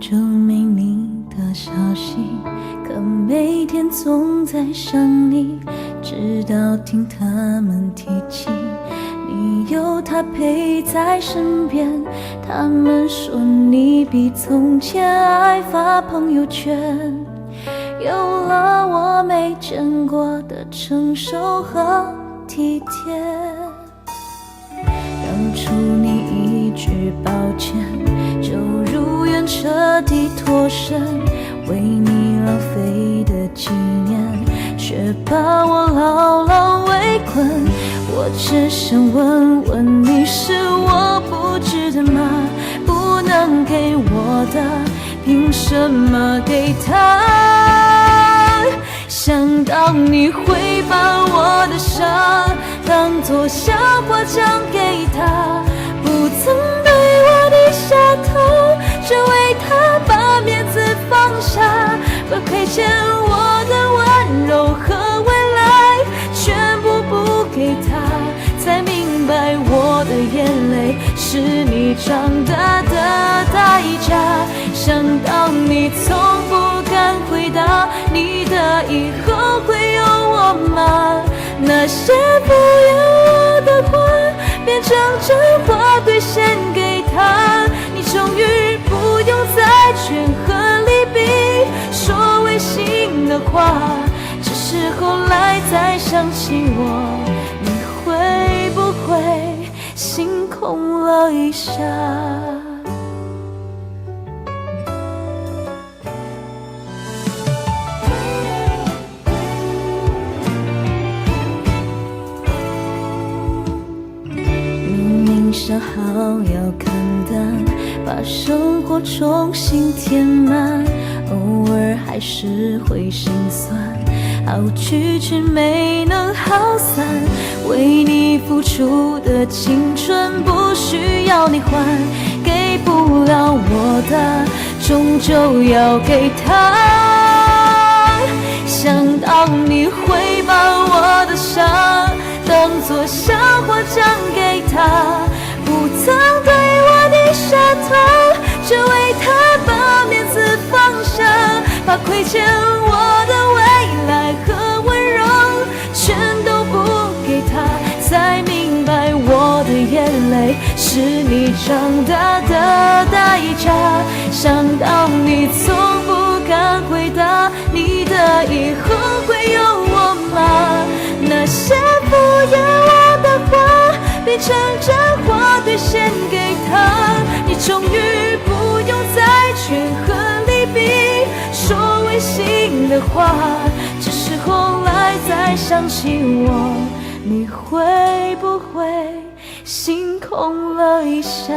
久没你的消息，可每天总在想你，直到听他们提起你有他陪在身边。他们说你比从前爱发朋友圈，有了我没见过的成熟和体贴。当初你一句抱歉，就如愿彻底脱身，为你浪费的几年，却把我牢牢围困。我只想问问你，是我不值得吗？不能给我的，凭什么给他？想到你会把我的伤当作笑话讲给他，不曾对我低下头，只为他把面子放下，把亏欠我的温柔和未来全部补给他，才明白我的眼泪是你长大的代价。想到你从不敢回答，你的以后会有我吗？那些敷衍我的话变成真话兑现给他，你终于不用再权衡利弊说违心的话，只是后来才想起我，你会不会心空了一下？想好要看淡，把生活重新填满，偶尔还是会心酸，好聚却没能好散。为你付出的青春不需要你还，给不了我的终究要给他。想到你会把我的伤当作笑话讲给他，不曾对我低下头，只为他把面子放下，把亏欠我的未来和温柔全都补给他，才明白我的眼泪是你长大的代价。想到你从不敢回答，你的以后会有我吗？那些敷衍我的话变成真话兑现给他，你终于不用再权衡利弊说违心的话，只是后来才想起我，你会不会心空了一下？